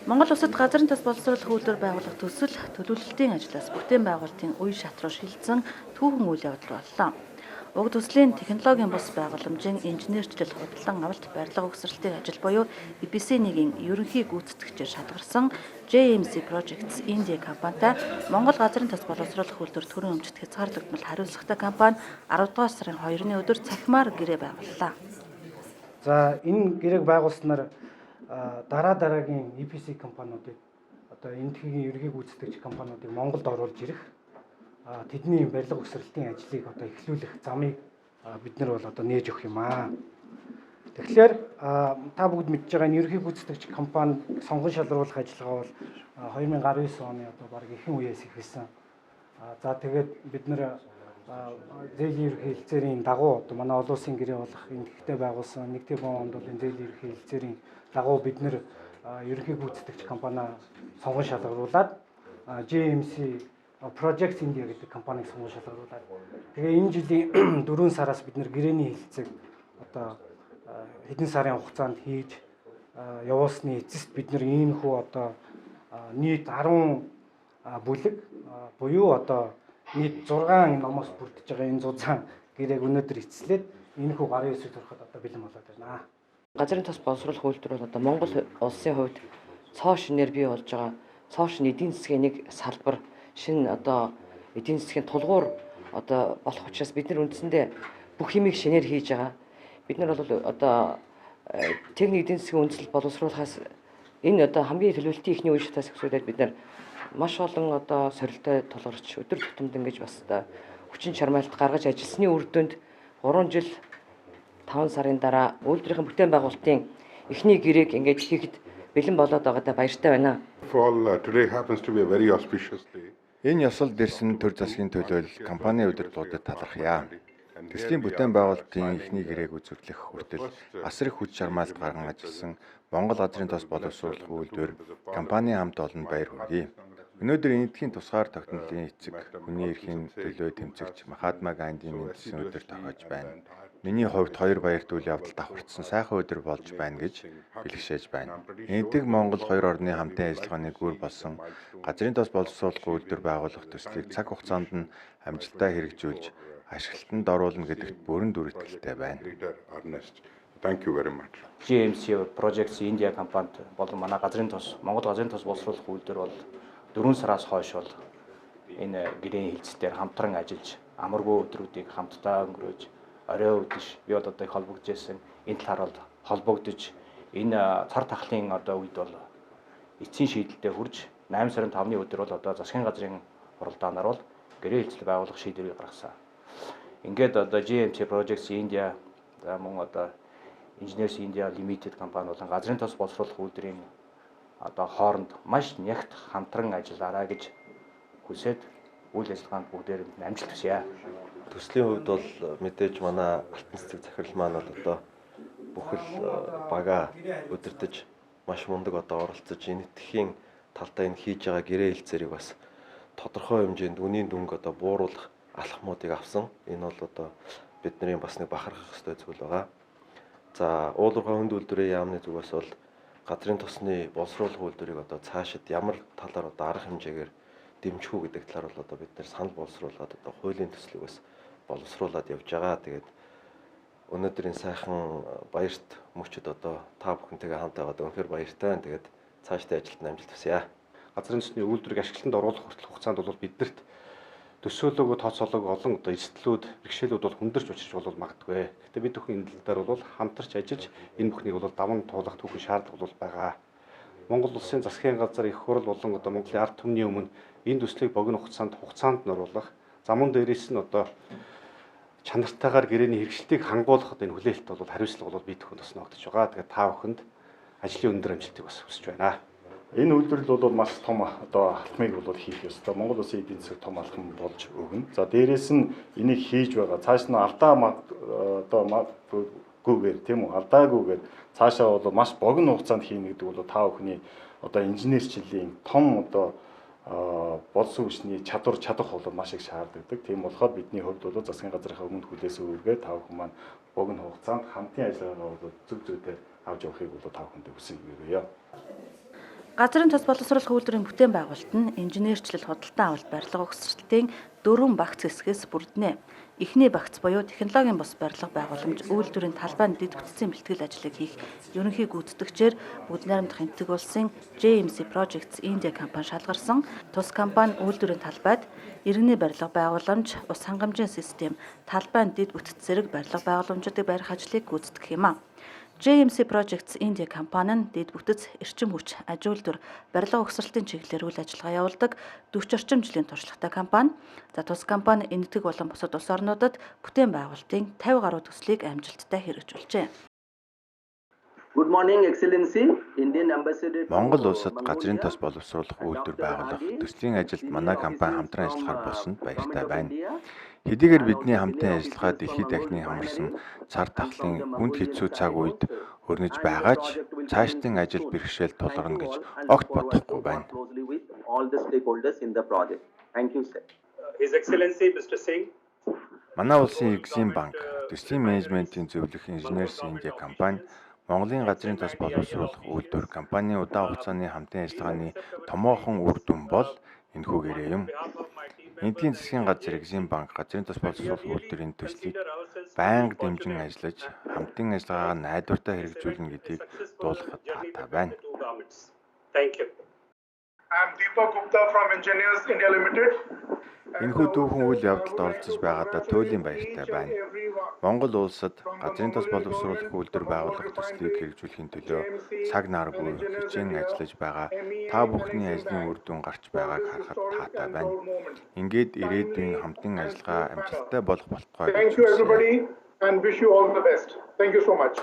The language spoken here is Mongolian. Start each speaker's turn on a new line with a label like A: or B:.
A: Монгол Улсад газрын тос боловсруулах үйлдвэр байгуулах төсөл төлөвлөлтийн ажлаас бүтээн байгуулалтын үе шат руу шилжсэн түүхэн үйл явдал боллоо. Уг төслийн технологийн бус байгууламжийн инженерчлэл худалдан авалт барилга угсралтын ажил буюу EPC-ийн ерөнхий гүйцэтгэгчээр шалгарсан JMC Projects India компанитай Монгол газрын тос боловсруулах үйлдвэр төрийн өмчт хязгаарлагдмал хариуцлагатай компани 10 дугаар сарын 2-ны өдөр цахимаар гэрээ байгууллаа.
B: За энэ гэрээг байгуулснаар дараагийн EPC компаниудыг одоо энэ тгийн ерөнхий гүйцэтгэгч компаниудыг Монголд оруулж ирэх тэдний барилга угсралтын ажлыг одоо эхлүүлэх замыг бид нар бол одоо нээж өгөх юм аа. Тэгэхээр та бүгд мэдж байгаа энэ ерөнхий гүйцэтгэгч компани сонгон шалруулах ажиллагаа бол 2019 оны одоо баг ихэнх үеэс эхэлсэн. За тэгээд бид нар зээлийн ерөнхий хэлцээрийн дагуу одоо манай олон улсын гэрээ болох энэ тэгтээ байгуулсан нэг тэрбум онд бол энэ зээлийн ерөнхий хэлцээрийн дагуу бид нар ерөнхий гүйцэтгэгч компани сонгон шалгаруулад JMC Projects India гэдэг компаниг сонгон шалгаруулад тэгээ энэ жилийн 4 сараас бид нар гэрээний хэлцээг одоо хэдэн сарын хугацаанд хийж явуулсны эцэст бид нар иймэрхүү одоо нийт 10 бүлэг буюу одоо нийт 6 номоос бүрдэж байгаа энэ зузаан гэрээг өнөөдөр эцэслээд энэхүү гарын хэсэг төрөхөд одоо бэлэн болоод байна.
C: Газрын тос боловсруулах үйлдвэр бол одоо Монгол улсын хувьд цоо шинээр бий болж байгаа цоо шин эдийн засгийн нэг салбар шинэ одоо эдийн засгийн тулгуур одоо болох учраас бид нар үндсэндээ бүх юмыг шинээр хийж байгаа. Бид нар бол одоо техник эдийн засгийн үндэслэл боловсруулахаас энэ одоо хамгийн төлөвлөлтийн ихний үе шатаас эхлээд бид нар маш олон одоо сорилттой тулгарч өдөр тутамд ингэж бас одоо хүчин чармайлт гаргаж ажилласны үр дүнд 3 жил 5 сарын дараа үйлдвэрийн бүтээн байгуулалтын эхний гэрээг ингэж хийхэд бэлэн болоод байгаадаа баяртай байна.
D: Today happens to be a very auspicious day.
E: Энэ ёсолд ирсэн төр засгийн төлөөлөл компани удирдлагуудад талархъя. Төслийн бүтээн байгуулалтын эхний гэрээг үзүүлэх хүртэл асар их хүч чармайлт гарган ажилласан Монгол газрын тос боловсруулах үйлдвэр компани хамт олон баяр хүргэе. Өнөөдөр энэтхийн тусгаар тогтнолын эцэг хүний эрхийн төлөө тэмцэгч Махатма Гандийн мэдсэн өдөр тохиож байна. Миний хувьд 2 баярт үйл явдалд давхарцсан сайхан өдөр болж байна гэж бэлгшээж байна. Энэтхэг Монгол 2 орны хамтын ажиллагааны гүр болсон газрын тос боловсруулах үйлдвэр байгуулах төслийг цаг хугацаанд нь амжилттай хэрэгжүүлж ашиглалтанд оруулна гэдэгт бүрэн дүр итгэлтэй байна.
D: Thank you very much.
F: JMC Projects India компанид болон манай газрын тос Монгол газрын тос боловсруулах үйлдвэр бол 4 сараас хойш бол энэ гэрээний хэлцээр хамтран ажиллаж амаргүй өдрүүдийг хамтдаа өнгөрөөж орой үдиш би одоо их холбогдож байсан энэ талаар бол холбогдож энэ цар тахлын одоо үед бол эцсийн шийдэлтэд хүрж 8 сарын 5-ны өдөр бол одоо засгийн газрын хуралдаанаар бол гэрээ хэлцэл байгуулах шийдвэрийг гаргасан. Ингээд одоо JMC Projects India мөн одоо Engineers India Limited компани болон газрын тос боловсруулах үйлдвэрийн одоо хооронд маш нягт хамтран ажиллаарай гэж хүсээд үйл ажиллагаанд бүгдээр амжилт хүсье.
G: Төслийн хувьд бол мэдээж манай алтан цэцэг захирал маань бол одоо бүхэл бага удирдах маш мундаг одоо оролцож энэтхийн талтай энэ хийж байгаа гэрээ хэлцээрийг бас тодорхой хэмжээнд үнийн дүнг одоо бууруулах алхмуудыг авсан. Энэ бол одоо бидний бас нэг бахархах ёстой зүйл байгаа. За уулуурхай хүнд үйлдвэрийн яамны зүгээс бол газрын тосны боловсруулах үйлдвэрийг одоо цаашид ямар талаар одоо арга хэмжээгээр дэмжих үү гэдэг талаар бол одоо бид нэр санал боловсруулад одоо хуулийн төслийг бас боловсруулад явж байгаа. Тэгээд өнөөдрийн сайхан баярт мөчөд одоо та бүхэнтэйгээ хамт байгаад үнэхээр баяртай байна. Тэгээд цаашдын ажилд амжилт хүсье.
H: Газрын тосны үйлдвэрийг ашиглалтанд оруулах хүртэл хугацаанд бол биднэрт төсөөлөөгүй тооцоолоогүй олон одоо эрсдлүүд, бэрхшээлүүд бол хүндэрч учрч бол магадгүй. Гэтэ бид бүхэн энэ тал дээр бол хамтарч ажиллаж энэ бүхнийг бол даван туулах түүхэн шаардлага бол байгаа. Монгол улсын засгийн газар их хурл болон одоо Монголын ард түмний өмнө энэ төслийг богино хугацаанд нь оруулах, замун дээрээс нь одоо чанартайгаар гэрээний хэрэгжилтийг хангуулах одоо энэ хүлээлт бол хариуцлага бол бид бүхэн бас ногдож байгаа. Тэгээд та бүхэнд ажлын өндөр амжилтыг бас хүсэж байна.
I: Энэ үйлдвэрлэл бол маш том одоо алхмыг бол хийх ёстой. Монгол улсын эдийн засаг том алхам болж өгнө. За дээрэс нь энийг хийж байгаа. Цааш нь алдаа одоо гүүгээр тийм үү? Алдаагүйгээр цаашаа бол маш богино хугацаанд хийнэ гэдэг бол та бүхний одоо инженерчлэлийн том одоо болсон хүчний чадах бол маш их шаардлагадаг. Тийм болохоор бидний хувьд бол засгийн газрынхаа өмнө хүлээсэн үүргээ та бүхэн маань богино хугацаанд хамтын ажиллагаа бол зөв зүйтэй авч явахыг бол та бүхэндээ хүсэн юм.
A: Газрын тос боловсруулах үйлдвэрийн бүтээн байгуулалт нь инженерчлэл худалдан авалт барилга угсралтын 4 багц хэсгээс бүрднэ. Эхний багц буюу технологийн бус барилга байгууламж үйлдвэрийн талбайд дэд бүтцийн бэлтгэл ажлыг хийх ерөнхий гүйцэтгэгчээр Бүгд найрамдах энтэг улсын JMC Projects India компани шалгарсан тус компани үйлдвэрийн талбайд иргэний барилга байгууламж, ус хангамжийн систем, талбайд дэд бүтц зэрэг барилга байгууламжуудыг барих ажлыг гүйцэтгэх юм а. JMC Projects India компани нь дэд бүтэц, эрчим хүч, аж үйлдвэр, барилга угсралтын чиглэлээр үйл ажиллагаа явуулдаг 40 орчим жилийн туршлагатай компани. За тус компани энэтхэг болон бусад улс орнуудад бүтээн байгуулалтын 50 гаруй төслийг амжилттай хэрэгжүүлжээ.
J: Good morning, Excellency. Indian Ambassador.
E: Монгол улсад газрын тос боловсруулах үйлдвэр байгуулах төслийн ажилд манай компани хамтран ажиллахаар болсонд баяртай байна. Хэдийгээр бидний хамтын ажиллагаа дэлхийд дахины хамарсан цар тахлын хүнд хэцүү цаг үед өрнөж байгаа ч цаашдын ажил бэрхшээл тулгарна гэж огт бодохгүй байна.
J: All the stakeholders in the project. Thank you, sir.
K: His Excellency Mr. Singh.
E: Манай улсын Exim банк, төслийн менежментийн зөвлөх Engineers India компани Монголын газрын тос боловсруулах үйлдвэр компанийн удаан хугацааны хамтын ажиллагааны томоохон үр дүн бол энэхүү гэрээ юм. Эдийн засгийн газар Exim банк газрын тос боловсруулах үйлдвэрийн төслийг байнга дэмжин ажиллаж, хамтын ажиллагаагаа найдвартай хэрэгжүүлнэ гэдгийг дуулахад таатай байна.
K: Thank you.
L: I'm Deepak Gupta from Engineers India Limited.
E: Энэхүү дүүхэн үйл явдалд оролцож байгаадаа туйлын баяртай байна. Монгол улсад газрын тос боловсруулах үйлдвэр байгуулах төслийг хэрэгжүүлэхийн төлөө цаг наргүй хичээн ажиллаж байгаа та бүхний ажлын үр дүн гарч байгааг харахад таатай байна. Ингээд ирээдүйн хамтын ажиллагаа амжилттай болох болтугай гэж
L: Thank you everybody and wish you all the best. Thank you so much.